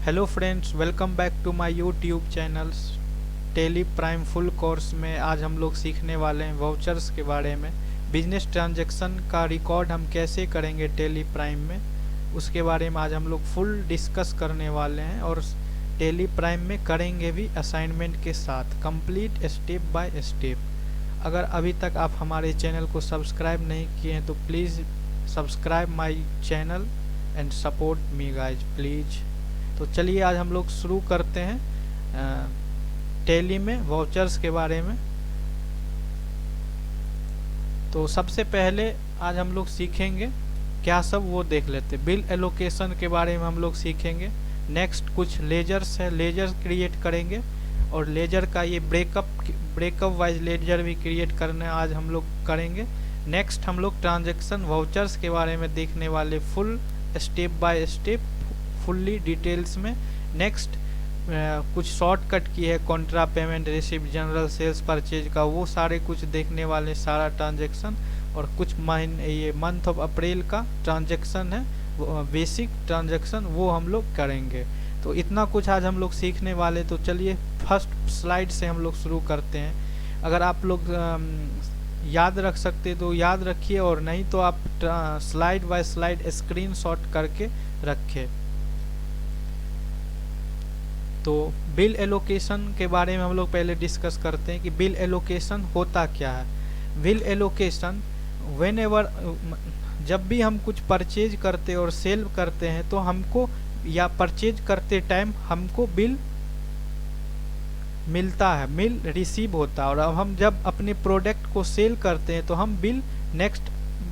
Hello friends, welcome back to my YouTube channel Tally Prime full course में। आज हम लोग सीखने वाले हैं वाउचर्स के बारे में। बिजनेस ट्रांजैक्शन का रिकॉर्ड हम कैसे करेंगे टेली प्राइम में, उसके बारे में आज हम लोग फुल डिस्कस करने वाले हैं और टेली प्राइम में करेंगे भी असाइनमेंट के साथ, कंप्लीट स्टेप बाय स्टेप। अगर अभी तक आप हमारे चैनल को सब्सक्राइब नहीं किए हैं तो please subscribe my channel and support me guys please. तो चलिए आज हम लोग शुरू करते हैं टेली में वाउचर्स के बारे में। तो सबसे पहले आज हम लोग सीखेंगे क्या सब, वो देख लेते। बिल एलोकेशन के बारे में हम लोग सीखेंगे। नेक्स्ट कुछ लेजर्स है, लेजर क्रिएट करेंगे और लेजर का ये ब्रेकअप वाइज लेजर भी क्रिएट करने आज हम लोग करेंगे। नेक्स्ट हम लोग ट्रांजैक्शन वाउचर्स के बारे में देखने वाले, full step by step, fully details में। नेक्स्ट कुछ शॉर्टकट की है, contra, payment, receipt, journal sales, purchase का, वो सारे कुछ देखने वाले, सारा ट्रांजैक्शन। और कुछ ये मंथ ऑफ अप्रैल का ट्रांजैक्शन है, बेसिक ट्रांजैक्शन, वो हम लोग करेंगे। तो इतना कुछ आज हम लोग सीखने वाले। तो चलिए फर्स्ट स्लाइड से हम लोग शुरू करते हैं। अगर आप लोग याद रख सकते तो याद रखिए, और नहीं तो आप स्लाइड बाय स्लाइड स्क्रीनशॉट करके रखें। तो बिल एलोकेशन के बारे में हम लोग पहले डिस्कस करते हैं कि बिल एलोकेशन होता क्या है। बिल एलोकेशन व्हेनेवर, जब भी हम कुछ परचेज करते और सेल करते हैं तो हमको, या परचेज करते टाइम हमको बिल मिलता है, बिल रिसीव होता है। और अब हम जब अपने प्रोडक्ट को सेल करते हैं तो हम बिल नेक्स्ट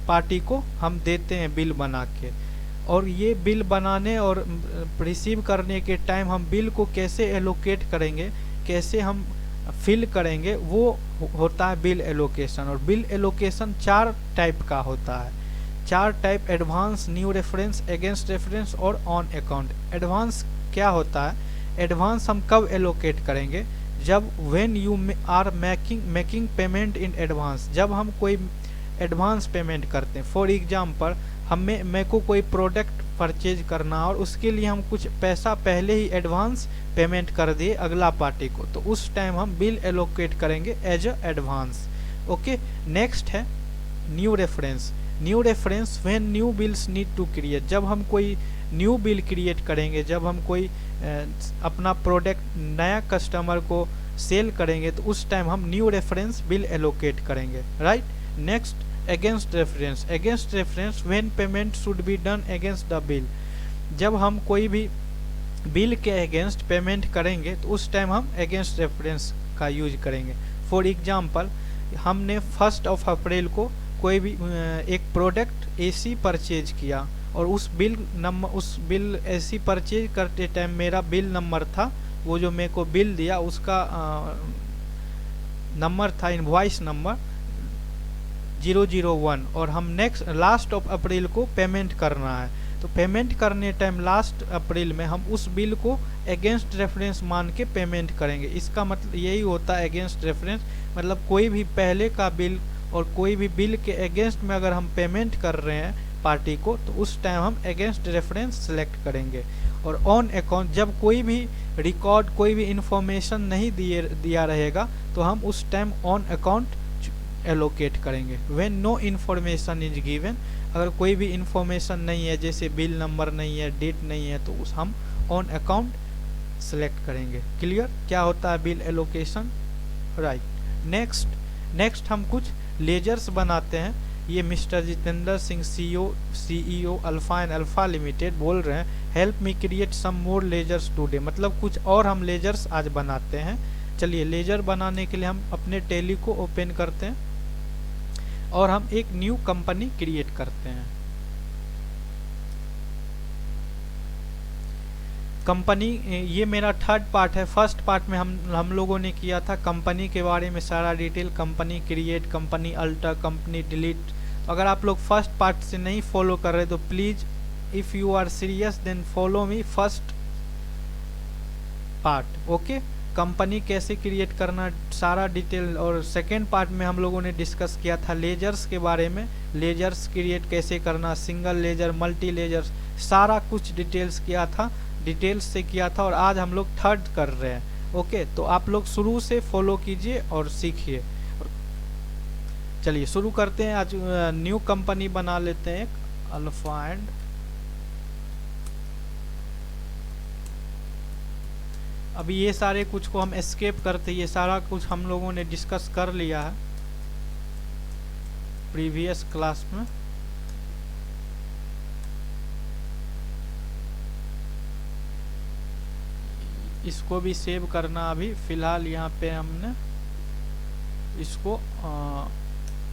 पार्टी को हम देते हैं बिल बना के। और ये बिल बनाने और रिसीव करने के टाइम हम बिल को कैसे एलोकेट करेंगे, कैसे हम फिल करेंगे, वो होता है बिल एलोकेशन। और बिल एलोकेशन 4 टाइप का होता है। 4 type: advance, new reference, against reference और ऑन अकाउंट। एडवांस क्या होता है? एडवांस हम कब एलोकेट करेंगे? जब when you are making payment in advance, जब हम कोई एडवांस पेमेंट करते हैं। फॉर एग्जाम्पल, मेरे को कोई प्रोडक्ट परचेज करना और उसके लिए हम कुछ पैसा पहले ही एडवांस पेमेंट कर दिए अगला पार्टी को, तो उस टाइम हम बिल एलोकेट करेंगे as a advance. Okay. Next है new reference. New reference when new bills need to create, जब हम कोई न्यू बिल क्रिएट करेंगे, जब हम कोई अपना प्रोडक्ट नया कस्टमर को सेल करेंगे तो उस टाइम हम न्यू रेफरेंस बिल एलोकेट करेंगे, right. Next against reference. Against reference when payment should be done against the bill, जब हम कोई भी बिल के अगेंस्ट पेमेंट करेंगे तो उस टाइम हम अगेंस्ट रेफरेंस का यूज करेंगे। फॉर एग्जांपल, हमने 1 अप्रैल को कोई भी एक प्रोडक्ट एसी परचेज किया और उस बिल एसी परचेज करते टाइम मेरा बिल नंबर था, वो जो मेरे को बिल दिया उसका नंबर था इनवॉइस नंबर 001, और हम लास्ट ऑफ अप्रैल को पेमेंट करना है। तो पेमेंट करने टाइम लास्ट अप्रैल में हम उस बिल को अगेंस्ट रेफरेंस मान के पेमेंट करेंगे। इसका मतलब यही होता है अगेंस्ट रेफरेंस, मतलब कोई भी पहले का बिल और कोई भी बिल के अगेंस्ट में अगर हम पेमेंट कर रहे हैं पार्टी को तो उस टाइम हम अगेंस्ट रेफरेंस सेलेक्ट करेंगे। और ऑन अकाउंट, जब कोई भी रिकॉर्ड, कोई भी इंफॉर्मेशन नहीं दिया रहेगा तो हम उस टाइम ऑन अकाउंट एलोकेट करेंगे। When no information is given, अगर कोई भी इंफॉर्मेशन नहीं है, जैसे बिल नंबर नहीं है, डेट नहीं है, तो उस हम ऑन अकाउंट सेलेक्ट करेंगे। क्लियर क्या होता है बिल एलोकेशन, राइट। नेक्स्ट हम कुछ लेजर्स बनाते हैं। ये mister Jitendra Singh CEO alpha and alpha limited बोल रहे हैं, हेल्प मी क्रिएट सम मोर लेजर्स टुडे, मतलब कुछ और हम लेजर्स आज बनाते हैं। चलिए लेजर बनाने के लिए हम अपने टेली को ओपन करते हैं और हम एक न्यू कंपनी क्रिएट करते हैं। कंपनी, ये मेरा 3rd पार्ट है। फर्स्ट पार्ट में हम लोगों ने किया था कंपनी के बारे में सारा detail, company create, company alter, company delete. तो अगर आप लोग फर्स्ट पार्ट से नहीं फॉलो कर रहे तो please if you are serious then follow me first part. Okay. Company कैसे क्रिएट करना सारा डिटेल, और सेकेंड पार्ट में हम लोगों ने डिस्कस किया था लेजर्स के बारे में, लेजर्स क्रिएट कैसे करना, सिंगल लेजर, मल्टी लेजर्स, सारा कुछ डिटेल्स किया था। डिटेल्स से किया था और आज हम लोग थर्ड कर रहे हैं। ओके, तो आप लोग शुरू से फॉलो कीजिए और सीखिए। चलिए शुरू करते हैं। आज न्यू कंपनी बना लेते हैं एक, अल्फा एंड। अभी ये सारे कुछ को हम एस्केप करते, ये सारा कुछ हम लोगों ने डिस्कस कर लिया है प्रीवियस क्लास में। इसको भी सेव करना अभी फिलहाल, यहाँ पे हमने इसको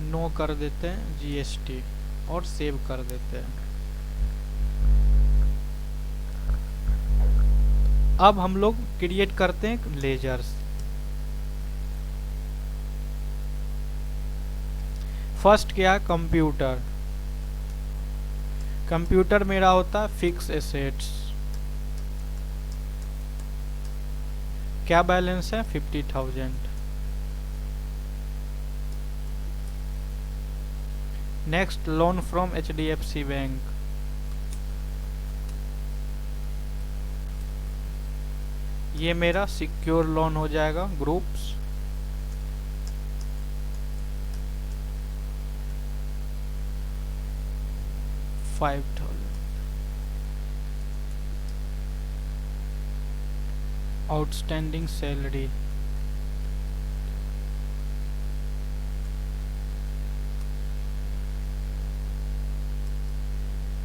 नो कर देते हैं जीएसटी और सेव कर देते हैं। अब हम लोग क्रिएट करते हैं लेजर्स। फर्स्ट क्या है, कंप्यूटर। कंप्यूटर मेरा होता है फिक्स एसेट्स। क्या बैलेंस है, 50,000। Next, loan from HDFC bank. ये मेरा सिक्योर लोन हो जाएगा, ग्रुप्स। $5,000। आउटस्टैंडिंग सैलरी,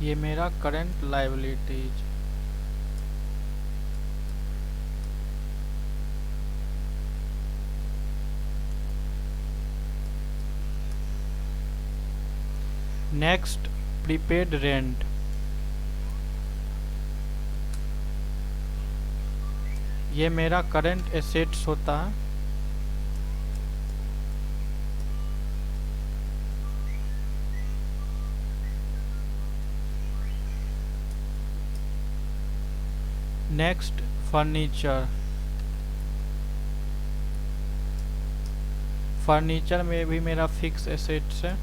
ये मेरा current liabilities. Next, prepaid rent. ये मेरा करंट एसेट्स होता है। Next, furniture. फर्नीचर में भी मेरा फिक्स एसेट्स है।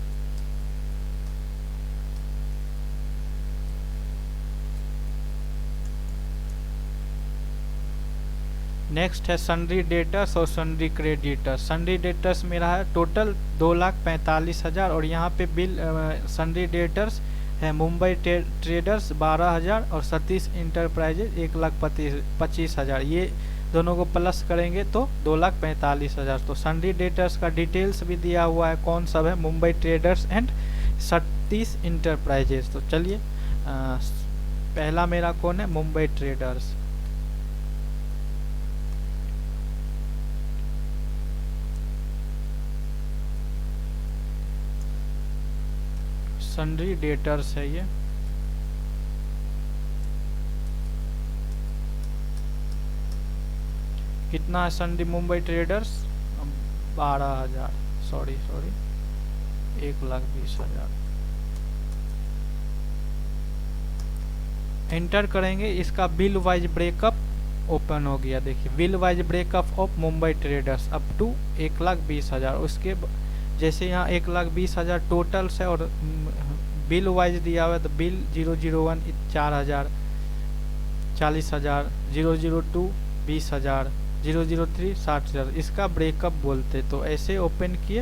नेक्स्ट है सन्ड्री डेटर्स और सन्ड्री क्रेडिटर्स। सन्ड्री डेटर्स मेरा है टोटल 2,45,000 और यहाँ पे बिल सन्ड्री डेटर्स है मुंबई ट्रेडर्स 12,000 और सतीश इंटरप्राइजेज 1,25,000। ये दोनों को प्लस करेंगे तो 2,45,000। तो सन्ड्री डेटर्स का डिटेल्स भी दिया हुआ है, कौन सब है, Mumbai traders and Satish enterprises. तो चलिए पहला मेरा कौन है, मुंबई ट्रेडर्स। सन्ड्री डेटर्स है ये। कितना है sundry Mumbai traders, 12,000, sorry 1,20,000। Enter करेंगे, इसका बिल वाइज ब्रेकअप ओपन हो गया। देखिए bill wise breakup of Mumbai traders up to 1,20,000। उसके जैसे यहाँ 1,20,000 टोटल्स है और बिल वाइज दिया हुआ है, तो बिल 001 4,000 40,000, 002 20,000, 003 60,000। इसका ब्रेकअप बोलते। तो ऐसे ओपन किए,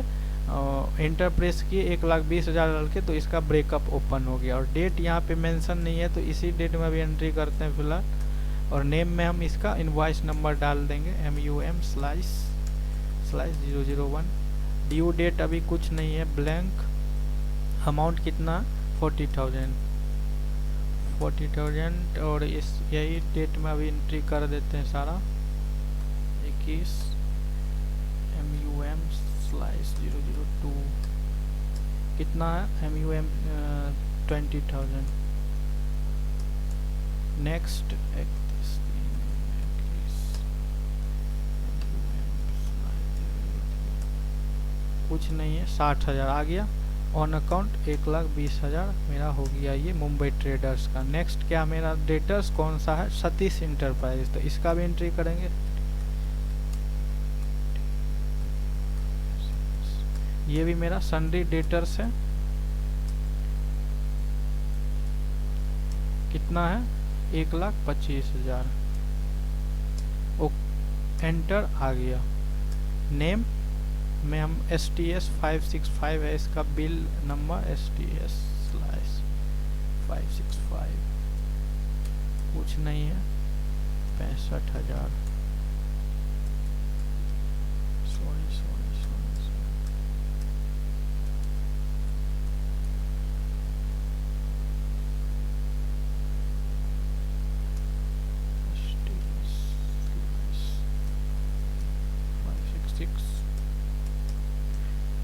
एंटर प्रेस किए, 1,20,000 डाल के, तो इसका ब्रेकअप ओपन हो गया। और डेट यहाँ पे मेंशन नहीं है, तो इसी डेट में भी एंट्री करते हैं फिलहाल। और नेम में हम इसका इनवॉइस नंबर डाल देंगे, MUM स्लाइस 001। ड्यू डेट अभी कुछ नहीं है, ब्लैंक। अमाउंट कितना, 40,000 और इस यही डेट में अभी एंट्री कर देते हैं सारा, 21 MUM स्लाइस 002। कितना है, MUM 20,000। नेक्स्ट, कुछ नहीं है, 60,000 आ गया। ऑन अकाउंट 1,20,000 मेरा हो गया ये मुंबई ट्रेडर्स का। नेक्स्ट क्या मेरा डेटर्स कौन सा है, सतीश इंटरप्राइज। तो इसका भी एंट्री करेंगे। ये भी मेरा सन्ड्री डेटर्स है। कितना है, 1,25,000। ओ एंटर आ गया। नेम में हम STS 565 है इसका बिल नंबर, STS/565 कुछ नहीं है। 65,000। सॉरी।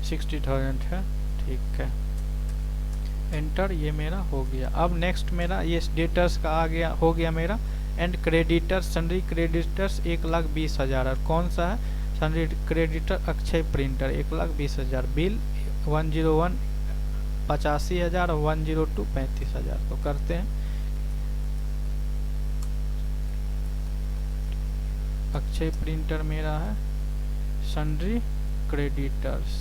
STS 60,000 है, ठीक है। एंटर, ये मेरा हो गया। अब नेक्स्ट मेरा ये डेटर्स का आ गया, हो गया मेरा। And creditors, sundry creditors 1,20,000। और कौन सा है? Sundry creditor Akshay printer 1,20,000। Bill 101 85,000 और 102 35,000। तो करते हैं अक्षय प्रिंटर मेरा है sundry creditors.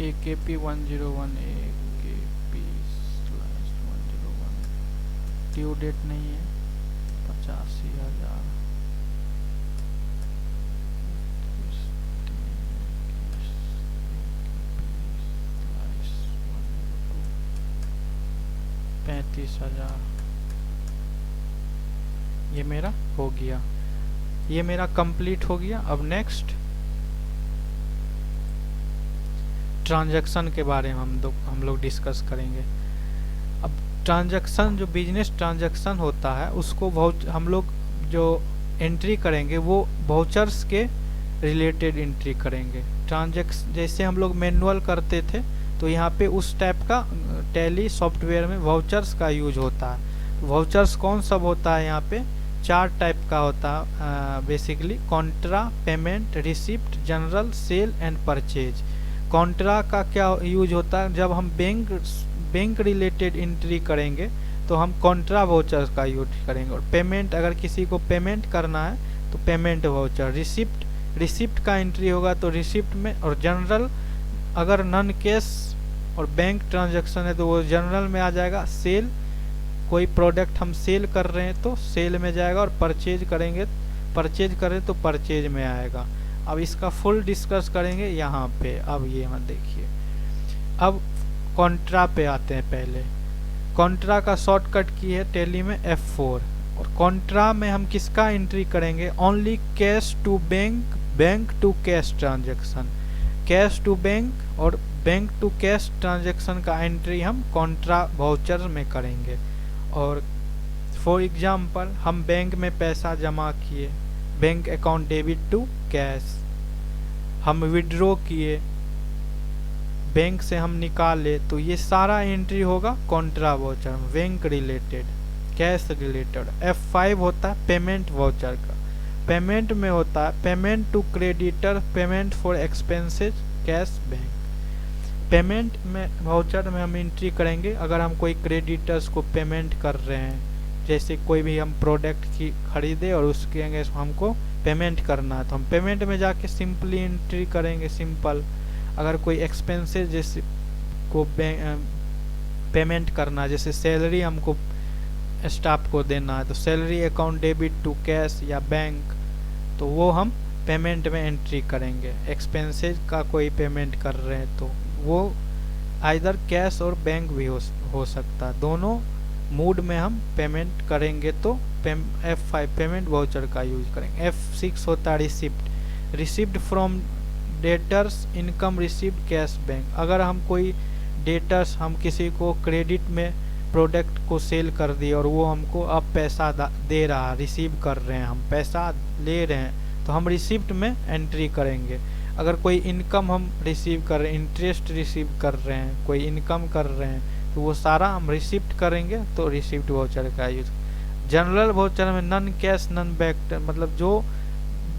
AKP 101 AKP/101 due date नहीं है। 85,000। $35,000 ये मेरा हो गया। ये मेरा कंप्लीट हो गया। अब नेक्स्ट ट्रांजैक्शन के बारे में हम लोग डिस्कस करेंगे। अब ट्रांजैक्शन, जो बिजनेस ट्रांजैक्शन होता है उसको हम लोग जो एंट्री करेंगे वो वाउचर्स के रिलेटेड एंट्री करेंगे। ट्रांजैक्शन जैसे हम लोग मैनुअल करते थे तो यहाँ पे उस टाइप का टैली सॉफ्टवेयर में वाउचर्स का यूज होता है। वाउचर्स कौन सब होता है? यहाँ पे 4 टाइप का होता है basically: contra, payment, receipt, journal, sale and purchase. Contra का क्या यूज होता है? जब हम बैंक रिलेटेड एंट्री करेंगे तो हम कॉन्ट्रा वाउचर का यूज करेंगे। और पेमेंट, अगर किसी को पेमेंट करना है तो पेमेंट वाउचर। रिसिप्ट का एंट्री होगा तो रिसिप्ट में। और जनरल, अगर नॉन कैश और बैंक ट्रांजैक्शन है तो वो जनरल में आ जाएगा। सेल, कोई प्रोडक्ट हम सेल कर रहे हैं तो सेल में जाएगा। और परचेज करें तो परचेज में आएगा। अब इसका फुल डिस्कस करेंगे यहाँ पे। अब ये मत देखिए। अब कॉन्ट्रा पे आते हैं। पहले कॉन्ट्रा का शॉर्टकट की है टैली में F4। और कॉन्ट्रा में हम किसका एंट्री करेंगे? Only cash to bank, bank to cash transaction. Cash to bank और बैंक टू कैश ट्रांजैक्शन का एंट्री हम कॉन्ट्रा वाउचर में करेंगे। और फॉर एग्जांपल हम बैंक में पैसा जमा किए, bank account debit to cash. हम विड्रॉ किए, बैंक से हम निकाले, तो ये सारा एंट्री होगा कॉन्ट्रा वाउचर में, bank related, cash related. F5 होता है पेमेंट वाउचर का। पेमेंट में होता है payment to creditor, payment for expenses, cash, bank. Payment में वाउचर में हम एंट्री करेंगे अगर हम कोई क्रेडिटर्स को पेमेंट कर रहे हैं, जैसे कोई भी हम प्रोडक्ट की खरीदे और उसके अगेंस्ट हमको पेमेंट करना है तो हम पेमेंट में जाके सिंपली एंट्री करेंगे, सिंपल। अगर कोई एक्सपेंसेस जैसे को पेमेंट करना, जैसे सैलरी हमको स्टाफ को देना है तो salary account debit to cash या बैंक, तो वो हम पेमेंट में एंट्री करेंगे। एक्सपेंसेस का कोई पेमेंट कर रहे हैं तो वो आइदर कैश और बैंक भी हो सकता है। दोनों मूड में हम पेमेंट करेंगे तो F5 पेमेंट वाउचर का यूज करेंगे। F6 होता है receipt. Receipt from debtors, income receipt, cash, bank. अगर हम कोई डेटर्स, हम किसी को क्रेडिट में प्रोडक्ट को सेल कर दिए और वो हमको अब पैसा दे रहा है, रिसीव कर रहे हैं, हम पैसा ले रहे हैं तो हम रिसिप्ट में एंट्री करेंगे। अगर कोई इनकम हम रिसीव कर रहे हैं, इंटरेस्ट रिसीव कर रहे हैं, कोई इनकम कर रहे हैं तो वो सारा हम रिसिप्ट करेंगे तो रिसिप्ट वाउचर का यूज। जनरल वाउचर में नॉन कैश नॉन बैंक, मतलब जो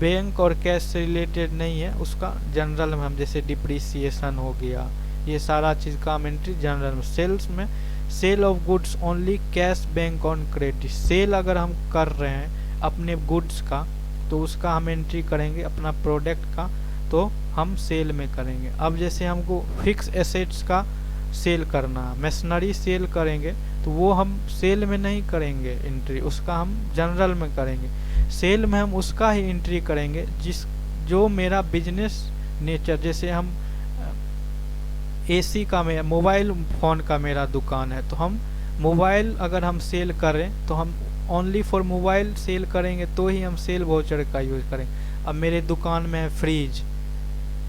बैंक और कैश से रिलेटेड नहीं है उसका जनरल में हम, जैसे डिप्रिसिएशन हो गया ये सारा चीज़ का हम एंट्री जनरल में। सेल्स में sale of goods only cash bank on credit, sale अगर हम कर रहे हैं अपने गुड्स का तो उसका हम एंट्री करेंगे, अपना प्रोडक्ट का तो हम सेल में करेंगे। अब जैसे हमको फिक्स एसेट्स का सेल करना है, मशीनरी सेल करेंगे तो वो हम सेल में नहीं करेंगे एंट्री, उसका हम जनरल में करेंगे। सेल में हम उसका ही एंट्री करेंगे जो मेरा बिजनेस नेचर, जैसे हम एसी का मेरा मोबाइल फ़ोन का मेरा दुकान है तो हम मोबाइल अगर हम सेल करें तो हम ओनली फॉर मोबाइल सेल करेंगे तो ही हम सेल वाउचर का यूज़ करेंगे। अब मेरे दुकान में है फ्रिज,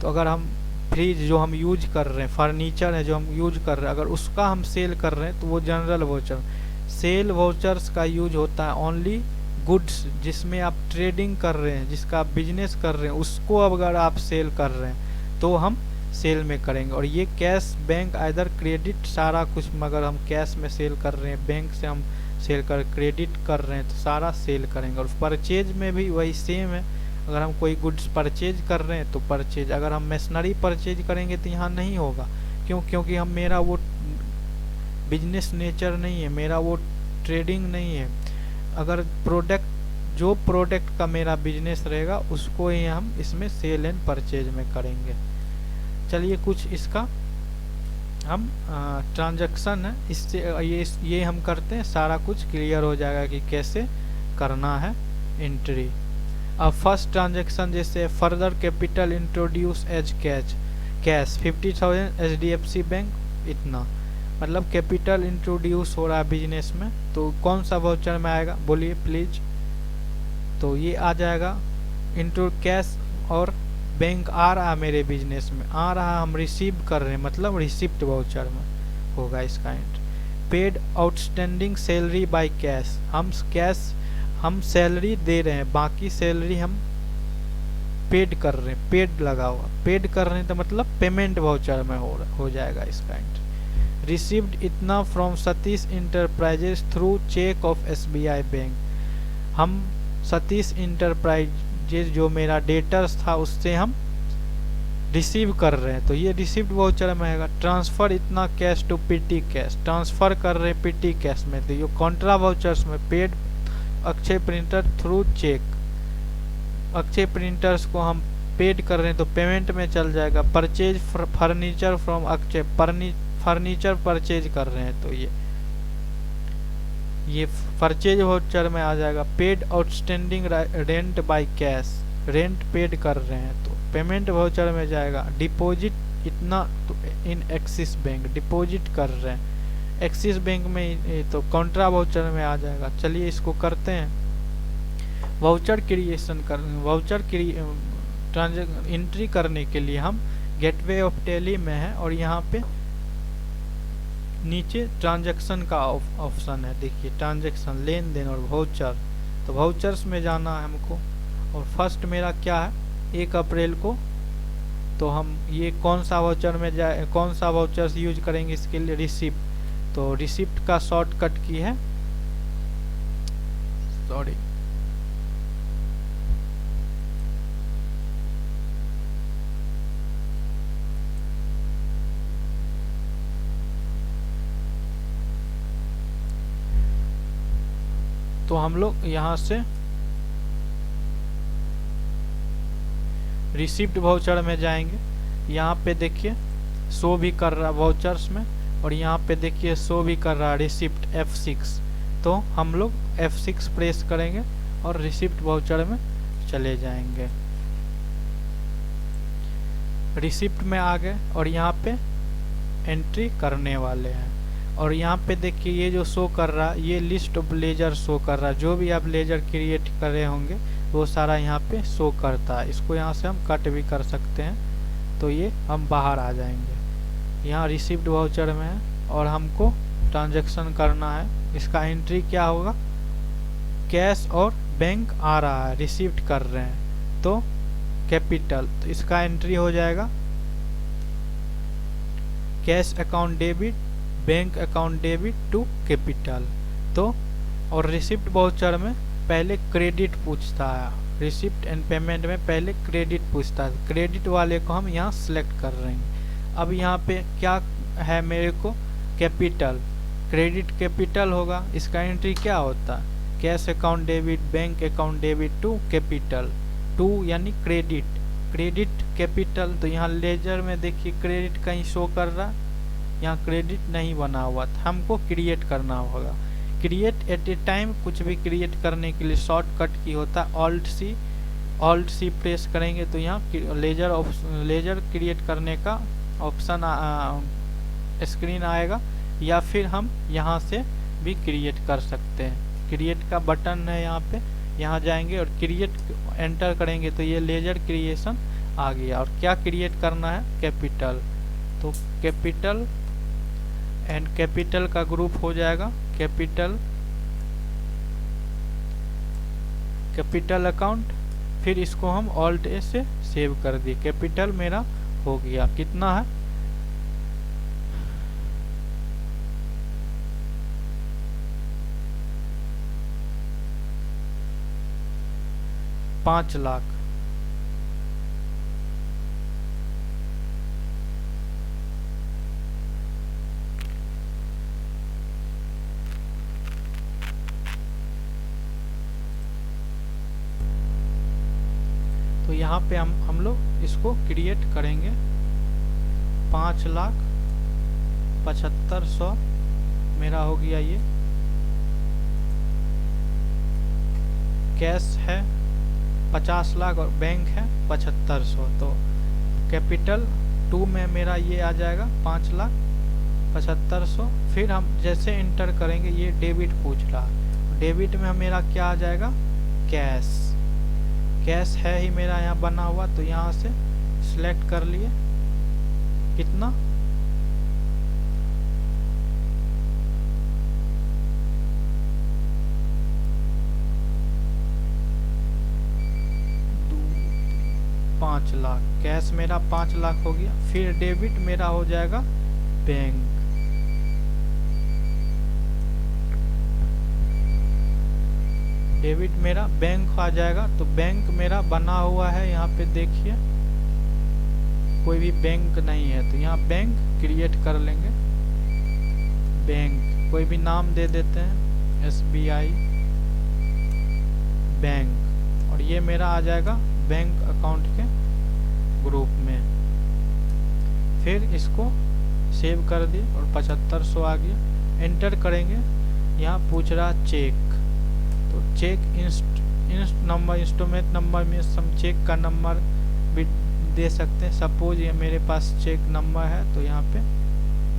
तो अगर हम फ्रिज जो हम यूज कर रहे हैं, फर्नीचर है जो हम यूज कर रहे हैं, अगर उसका हम सेल कर रहे हैं तो वो जनरल वाउचर। सेल वाउचर्स का यूज होता है ओनली गुड्स जिसमें आप ट्रेडिंग कर रहे हैं, जिसका आप बिजनेस कर रहे हैं, उसको अगर आप सेल कर रहे हैं तो हम सेल में करेंगे। और ये कैश बैंक आइदर क्रेडिट सारा कुछ, मगर हम कैश में सेल कर रहे हैं, बैंक से हम सेल कर क्रेडिट कर रहे हैं तो सारा सेल करेंगे। और परचेज में भी वही सेम है, अगर हम कोई गुड्स परचेज कर रहे हैं तो परचेज, अगर हम मशीनरी परचेज करेंगे तो यहाँ नहीं होगा। क्योंकि हम मेरा वो बिजनेस नेचर नहीं है, मेरा वो ट्रेडिंग नहीं है। अगर जो प्रोडक्ट का मेरा बिजनेस रहेगा उसको ही हम इसमें सेल एंड परचेज में करेंगे। चलिए कुछ इसका हम ट्रांजैक्शन है, इससे ये हम करते हैं, सारा कुछ क्लियर हो जाएगा कि कैसे करना है एंट्री। अब फर्स्ट ट्रांजैक्शन जैसे further capital introduce as cash 50,000 HDFC bank, इतना मतलब कैपिटल इंट्रोड्यूस हो रहा है बिजनेस में, तो कौन सा वाउचर में आएगा बोलिए प्लीज। तो ये आ जाएगा इंटू कैश, और बैंक आ रहा है मेरे बिजनेस में, आ रहा हम रिसीव कर रहे हैं, मतलब रिसिप्ट वाउचर में होगा इसका entry. Paid outstanding salary by cash, हम सैलरी दे रहे हैं, बाकी सैलरी हम पेड कर रहे हैं, पेड लगा हुआ, पेड कर रहे हैं तो मतलब पेमेंट वाउचर में हो जाएगा इसका एंट्री। रिसीव्ड इतना from Satish enterprises through cheque of SBI bank, हम सतीश इंटरप्राइजेज जो मेरा डेटर्स था उससे हम रिसीव कर रहे हैं तो ये रिसीव्ड वाउचर में आएगा। ट्रांसफर इतना cash to PT cash, transfer कर रहे हैं PT कैश में, तो ये कॉन्ट्रा वाउचर्स में। Paid Akshay printer through cheque, Akshay printers को हम पेड कर रहे हैं तो पेमेंट में चल जाएगा। Purchase furniture from Akshay, furniture purchase कर रहे हैं तो ये परचेज वाउचर में आ जाएगा। Paid outstanding rent by cash, rent paid कर रहे हैं तो पेमेंट वाउचर में जाएगा। डिपॉजिट इतना तो इन एक्सिस बैंक, डिपॉजिट कर रहे हैं एक्सिस बैंक में तो कॉन्ट्रा वाउचर में आ जाएगा। चलिए इसको करते हैं। वाउचर क्रिएशन कर, वाउचर एंट्री करने के लिए हम गेटवे ऑफ टैली में है और यहाँ पे नीचे ट्रांजैक्शन का ऑप्शन है, देखिए ट्रांजैक्शन, लेन देन और वाउचर, तो वाउचर्स में जाना है हमको। और फर्स्ट मेरा क्या है 1 अप्रैल को, तो हम ये कौन सा वाउचर में जाए, कौन सा वाउचर्स यूज करेंगे इसके लिए, रिसिप्ट, तो रिसिप्ट का शॉर्टकट की है, सॉरी तो हम लोग यहाँ से रिसिप्ट वाउचर में जाएंगे। यहाँ पे देखिए शो भी कर रहा है वाउचर्स में, और यहाँ पे देखिए शो भी कर रहा है रिसिप्ट F6, तो हम लोग F6 प्रेस करेंगे और रिसिप्ट वाउचर में चले जाएंगे। रिसिप्ट में आ गए और यहाँ पे एंट्री करने वाले हैं। और यहाँ पे देखिए ये जो शो कर रहा है ये लिस्ट ऑफ लेजर शो कर रहा है, जो भी आप लेजर क्रिएट कर रहे होंगे वो सारा यहाँ पे शो करता है। इसको यहाँ से हम कट भी कर सकते हैं, तो ये हम बाहर आ जाएंगे। यहाँ रिसिप्ट वाउचर में है और हमको ट्रांजैक्शन करना है। इसका एंट्री क्या होगा, कैश और बैंक आ रहा है, रिसिप्ट कर रहे हैं तो कैपिटल, तो इसका एंट्री हो जाएगा cash account debit, bank account debit to capital. तो और रिसिप्ट वाउचर में पहले क्रेडिट पूछता है, रिसिप्ट एंड पेमेंट में पहले क्रेडिट पूछता है, क्रेडिट वाले को हम यहाँ सिलेक्ट कर रहे हैं। अब यहाँ पे क्या है मेरे को, कैपिटल, क्रेडिट कैपिटल होगा, इसका एंट्री क्या होता है, cash account debit, bank account debit to capital, to यानी क्रेडिट, क्रेडिट कैपिटल। तो यहाँ लेजर में देखिए क्रेडिट कहीं शो कर रहा, यहाँ क्रेडिट नहीं बना हुआ था, हमको क्रिएट करना होगा। क्रिएट एट ए टाइम, कुछ भी क्रिएट करने के लिए शॉर्टकट की होता है ऑल्ट सी प्रेस करेंगे तो यहाँ लेजर क्रिएट करने का ऑप्शन स्क्रीन आएगा, या फिर हम यहाँ से भी क्रिएट कर सकते हैं। क्रिएट का बटन है यहाँ पे, यहाँ जाएंगे और क्रिएट एंटर करेंगे तो ये लेजर क्रिएशन आ गया। और क्या क्रिएट करना है, कैपिटल, तो कैपिटल एंड कैपिटल का ग्रुप हो जाएगा कैपिटल अकाउंट। फिर इसको हम ऑल्ट ए से सेव कर दिए, कैपिटल मेरा हो गया। कितना है, 5 लाख। तो यहाँ पे हम लोग इसको क्रिएट करेंगे, 5,75,100 मेरा हो गया। ये कैश है 50 लाख और बैंक है 7500, तो कैपिटल 2 में मेरा ये आ जाएगा 5,75,100। फिर हम जैसे एंटर करेंगे, ये डेबिट पूछ रहा, डेबिट में मेरा क्या आ जाएगा, कैश है ही मेरा यहाँ बना हुआ, तो यहाँ से सिलेक्ट कर लिए। कितना, 5 लाख, कैश मेरा 5 लाख हो गया। फिर डेबिट मेरा हो जाएगा बैंक, डेबिट मेरा बैंक आ जाएगा। तो बैंक मेरा बना हुआ है, यहाँ पे देखिए कोई भी बैंक नहीं है, तो यहाँ बैंक क्रिएट कर लेंगे। बैंक कोई भी नाम दे देते हैं, SBI बैंक, और ये मेरा आ जाएगा बैंक अकाउंट के ग्रुप में। फिर इसको सेव कर दिए और 7500 आ गया। एंटर करेंगे, यहाँ पूछ रहा चेक, तो चेक इंस्ट्रूमेंट नंबर में हम चेक का नंबर भी दे सकते हैं। सपोज ये मेरे पास चेक नंबर है, तो यहाँ पे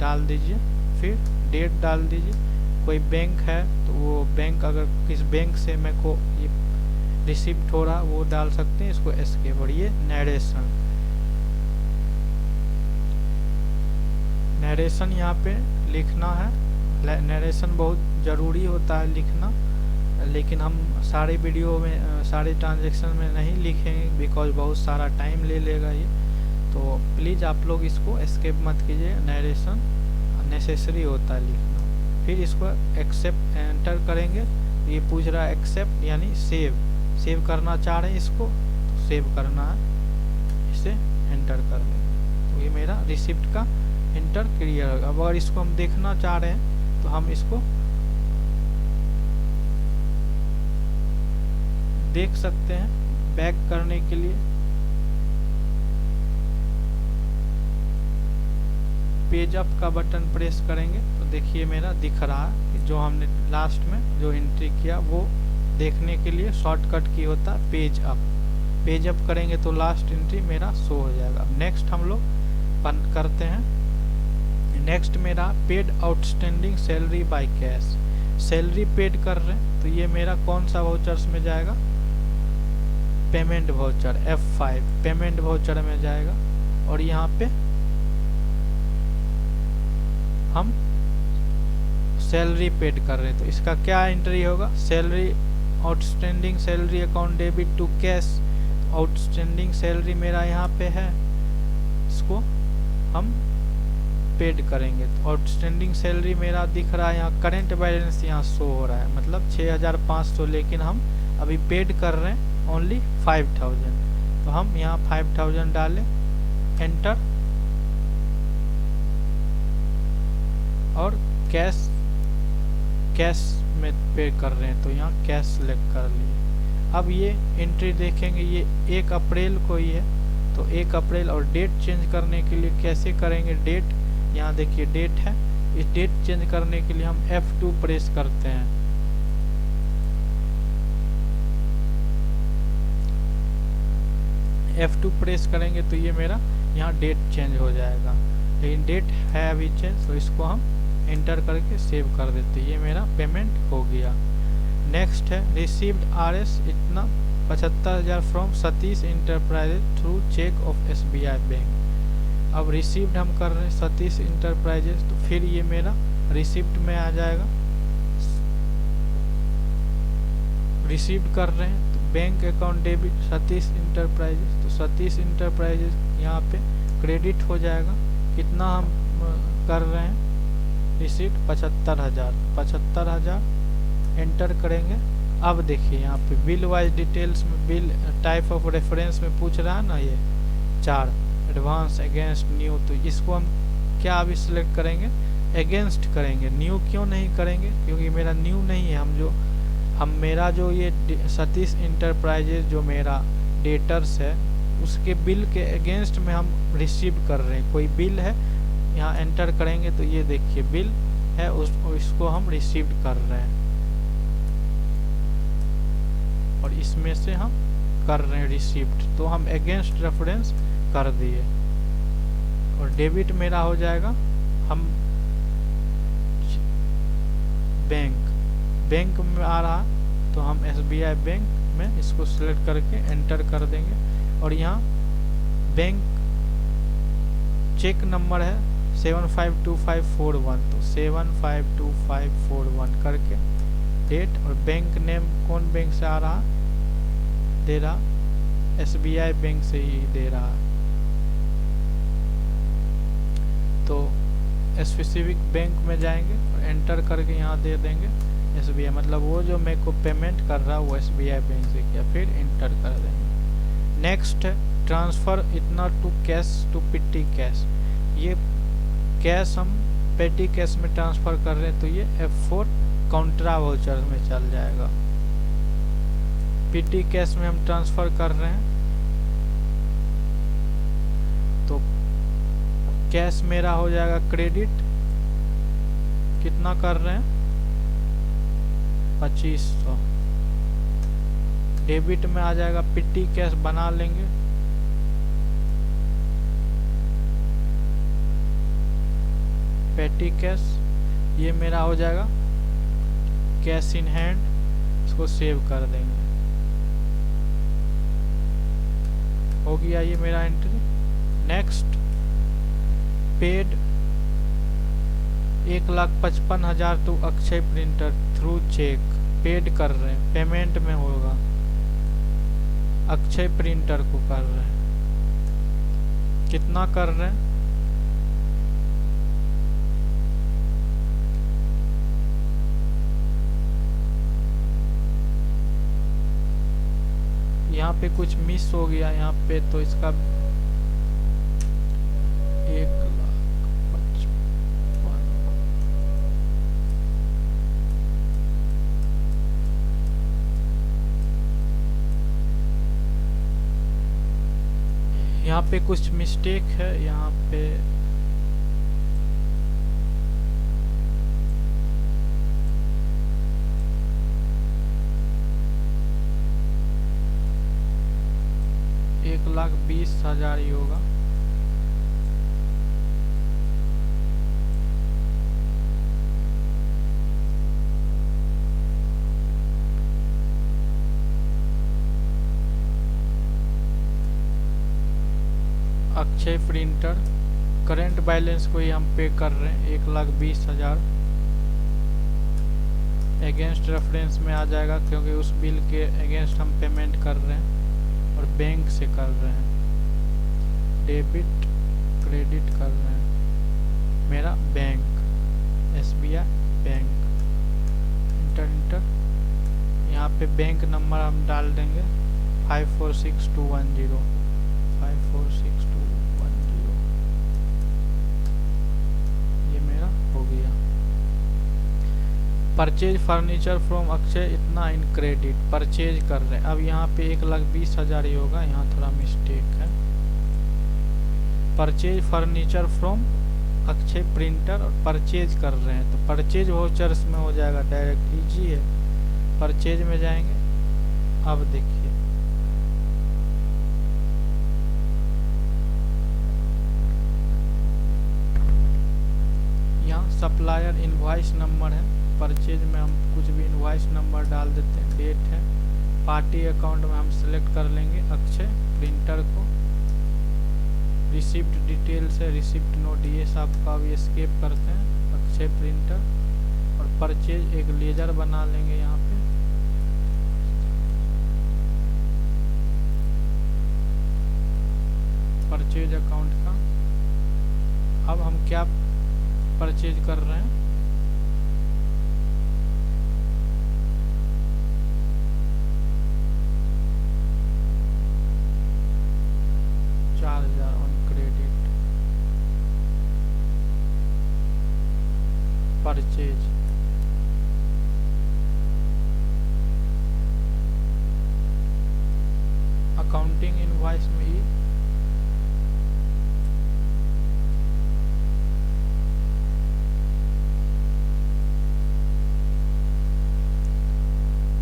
डाल दीजिए, फिर डेट डाल दीजिए। कोई बैंक है तो वो बैंक, अगर किस बैंक से मेरे को ये रिसिप्ट हो रहा वो डाल सकते हैं, इसको एस्केप। और ये नरेशन यहाँ पे लिखना है। नरेशन बहुत ज़रूरी होता है लिखना, लेकिन हम सारे वीडियो में सारे ट्रांजैक्शन में नहीं लिखेंगे, बिकॉज बहुत सारा टाइम ले लेगा ये। तो प्लीज़ आप लोग इसको एस्केप मत कीजिए, नरेशन नेसेसरी होता है लिखना। फिर इसको एक्सेप्ट एंटर करेंगे, ये पूछ रहा है एक्सेप्ट यानी सेव करना चाह रहे हैं इसको, तो सेव करना है, इसे एंटर कर देंगे। तो ये मेरा रिसिप्ट का एंटर क्लियर होगा। अब अगर इसको हम देखना चाह रहे हैं तो हम इसको देख सकते हैं। बैक करने के लिए पेज अप का बटन प्रेस करेंगे तो देखिए मेरा दिख रहा है कि जो हमने लास्ट में जो एंट्री किया वो देखने के लिए शॉर्टकट की होता है पेज अप। पेज अप करेंगे तो लास्ट एंट्री मेरा शो हो जाएगा। अब नेक्स्ट हम लोग बंद करते हैं। नेक्स्ट मेरा paid outstanding salary by cash, salary paid कर रहे हैं तो ये मेरा कौन सा वाउचर्स में जाएगा, payment voucher F5 payment voucher में जाएगा। और यहाँ पे हम सैलरी पेड कर रहे हैं तो इसका क्या एंट्री होगा, salary outstanding salary account debit to cash. Outstanding salary मेरा यहाँ पे है, इसको हम पेड करेंगे। तो आउटस्टैंडिंग सैलरी मेरा दिख रहा है यहाँ, करेंट बैलेंस यहाँ शो हो रहा है मतलब 6500, लेकिन हम अभी पेड कर रहे हैं ओनली 5000। तो हम यहाँ 5000 डालें, एंटर। और कैश कैश में पे कर रहे हैं तो यहाँ कैश सेलेक्ट कर लिए। अब ये एंट्री देखेंगे ये 1 अप्रैल को ही है, तो 1 अप्रैल और डेट चेंज करने के लिए कैसे करेंगे, डेट यहाँ देखिए डेट है, इस डेट चेंज करने के लिए हम F2 प्रेस करते हैं। F2 प्रेस करेंगे तो ये मेरा यहाँ डेट चेंज हो जाएगा, लेकिन डेट है अभी चेंज, तो इसको हम एंटर करके सेव कर देते, ये मेरा पेमेंट हो गया। नेक्स्ट है रिसीव्ड RS इतना 75,000 from Satish enterprises through cheque of SBI bank. अब रिसीव्ड हम कर रहे हैं सतीश इंटरप्राइजेज, तो फिर ये मेरा रिसीव्ड में आ जाएगा। रिसीव्ड कर रहे हैं तो bank account debit Satish enterprises, तो सतीश इंटरप्राइजेज यहाँ पे क्रेडिट हो जाएगा। कितना हम कर रहे हैं रिसीव्ड 75,000 एंटर करेंगे। अब देखिए यहाँ पे बिल वाइज डिटेल्स में बिल टाइप ऑफ रेफरेंस में पूछ रहा है ना, ये 4 एडवांस अगेंस्ट न्यू, तो इसको हम क्या अभी सिलेक्ट करेंगे, अगेंस्ट करेंगे। न्यू क्यों नहीं करेंगे, क्योंकि मेरा न्यू नहीं है, मेरा जो ये सतीश इंटरप्राइजेज जो मेरा डेटर्स है उसके बिल के अगेंस्ट में हम रिसीव कर रहे हैं। कोई बिल है यहाँ एंटर करेंगे तो ये देखिए बिल है, इसको हम रिसीव कर रहे हैं और इसमें से हम कर रहे हैं रिसीव्ड, तो हम अगेंस्ट रेफरेंस कर दिए। और डेबिट मेरा हो जाएगा, हम बैंक में आ रहा तो हम SBI बैंक में इसको सिलेक्ट करके एंटर कर देंगे। और यहाँ बैंक चेक नंबर है 752541, तो 752541 करके डेट और बैंक नेम कौन बैंक से आ रहा दे रहा, SBI बैंक से ही दे रहा है, तो स्पेसिफिक बैंक में जाएंगे और एंटर करके यहाँ दे देंगे SBI, मतलब वो जो मेरे को पेमेंट कर रहा है वो SBI बैंक से किया, फिर एंटर कर देंगे। नेक्स्ट है ट्रांसफ़र इतना टू कैश टू पिट्टी कैश, ये कैश हम पेटी कैश में ट्रांसफ़र कर रहे हैं तो ये F4 काउंट्रा वाउचर में चल जाएगा। पिट्टी कैश में हम ट्रांसफ़र कर रहे हैं तो कैश मेरा हो जाएगा क्रेडिट, कितना कर रहे हैं 2500। डेबिट में आ जाएगा पिट्टी कैश बना लेंगे, पेटी कैश ये मेरा हो जाएगा कैश इन हैंड, इसको सेव कर देंगे, हो गया ये मेरा entry. Next paid 1,55,000 to Akshay printer through cheque, paid कर रहे हैं, पेमेंट में होगा, अक्षय प्रिंटर को कर रहे हैं, कितना कर रहे हैं यहाँ पे कुछ मिस हो गया यहाँ पे, तो इसका 1,55,000 यहाँ पे कुछ मिस्टेक है, यहाँ पे एक 1,20,000 ही होगा। अक्षय प्रिंटर करंट बैलेंस को ही हम पे कर रहे हैं 1,20,000, अगेंस्ट रेफरेंस में आ जाएगा क्योंकि उस बिल के अगेंस्ट हम पेमेंट कर रहे हैं और बैंक से कर रहे हैं, डेबिट क्रेडिट कर रहे हैं, मेरा बैंक SBI बैंक, इंटर यहाँ पे बैंक नंबर हम डाल देंगे 546210, 546210, ये मेरा हो गया। परचेज फर्नीचर फ्रॉम अक्षय इतना इन क्रेडिट, परचेज कर रहे हैं। अब यहाँ पे 1,20,000 ही होगा, यहाँ थोड़ा मिस्टेक है। Purchase furniture from Akshay printer और परचेज कर रहे हैं, तो परचेज वाउचर्स में हो जाएगा डायरेक्ट, इजी है। परचेज में जाएंगे। अब देखिए यहाँ सप्लायर इनवॉइस नंबर है, परचेज में हम कुछ भी इनवॉइस नंबर डाल देते हैं, डेट है। पार्टी अकाउंट में हम सिलेक्ट कर लेंगे अक्षय प्रिंटर को। रिसिप्ट डिटेल्स है, रिसिप्ट नोट, ये सब का भी स्केप करते हैं, अक्षय प्रिंटर। और परचेज एक लेजर बना लेंगे यहाँ पे। परचेज अकाउंट का अब हम क्या परचेज कर रहे हैं, परचेज। अकाउंटिंग इनवॉइस में ही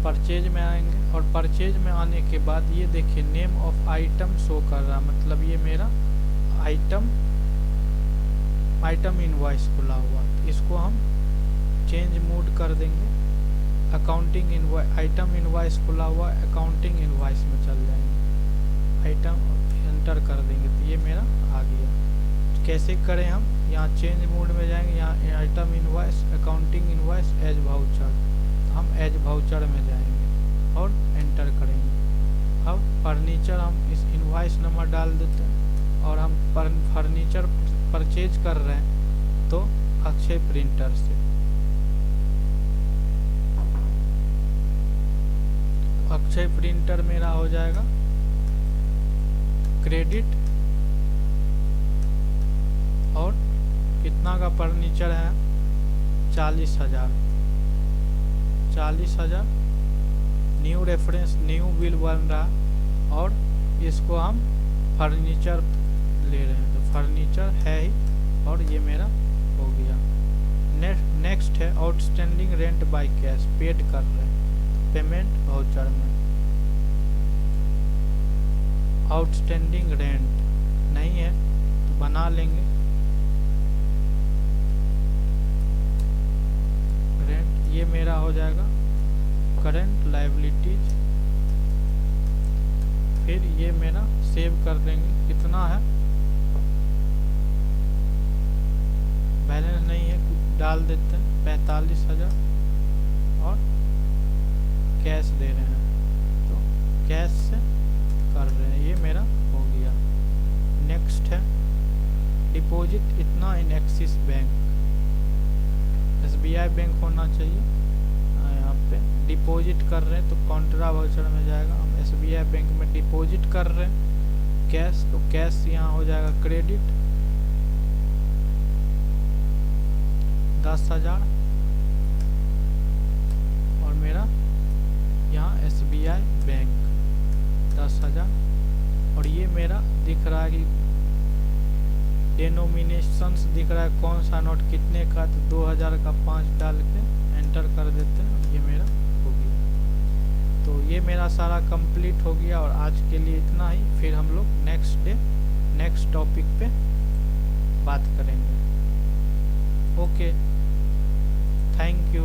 परचेज में आएंगे। और परचेज में आने के बाद ये देखिए नेम ऑफ आइटम शो कर रहा, मतलब ये मेरा आइटम इनवॉइस खुला हुआ, तो इसको हम चेंज मोड कर देंगे। अकाउंटिंग इनवॉइस, आइटम इनवॉइस खुला हुआ, अकाउंटिंग इनवॉइस में चल जाएंगे, आइटम एंटर कर देंगे, तो ये मेरा आ गया। तो कैसे करें हम, यहाँ चेंज मोड में जाएंगे, यहाँ item invoice, accounting invoice, as voucher, हम एज वाउचर में जाएंगे और एंटर करेंगे। अब फर्नीचर हम इस इनवॉइस नंबर डाल देते हैं और हम फर्नीचर परचेज कर रहे हैं तो अक्षय प्रिंटर से। अक्षय प्रिंटर मेरा हो जाएगा क्रेडिट, और कितना का फर्नीचर है, 40,000, 40,000। न्यू रेफरेंस, न्यू बिल बन रहा और इसको हम फर्नीचर ले रहे हैं, तो फर्नीचर है ही, और ये मेरा हो गया। नेक्स्ट है outstanding rent by cash, paid कर रहे हैं, पेमेंट वाउचर में। आउटस्टैंडिंग रेंट नहीं है तो बना लेंगे, रेंट, ये मेरा हो जाएगा करंट लायबिलिटीज। फिर ये मेरा सेव कर देंगे, कितना है, बैलेंस नहीं है, कुछ डाल देते हैं, 45,000, और कैश दे रहे हैं तो कैश से कर रहे हैं, ये मेरा हो गया। नेक्स्ट है डिपॉजिट इतना इन एक्सिस बैंक, SBI बैंक होना चाहिए। यहाँ पे डिपॉजिट कर रहे हैं तो कॉन्ट्रा वाउचर में जाएगा, हम SBI बैंक में डिपॉजिट कर रहे हैं कैश, तो कैश यहाँ हो जाएगा क्रेडिट 10,000, और मेरा यहाँ SBI बैंक 10,000। और ये मेरा दिख रहा है कि डेनोमिनेशंस दिख रहा है, कौन सा नोट कितने का, तो 2,000 का 5 डाल के एंटर कर देते हैं, ये मेरा हो गया। तो ये मेरा सारा कंप्लीट हो गया, और आज के लिए इतना ही। फिर हम लोग नेक्स्ट डे नेक्स्ट टॉपिक पे बात करेंगे। Okay, thank you.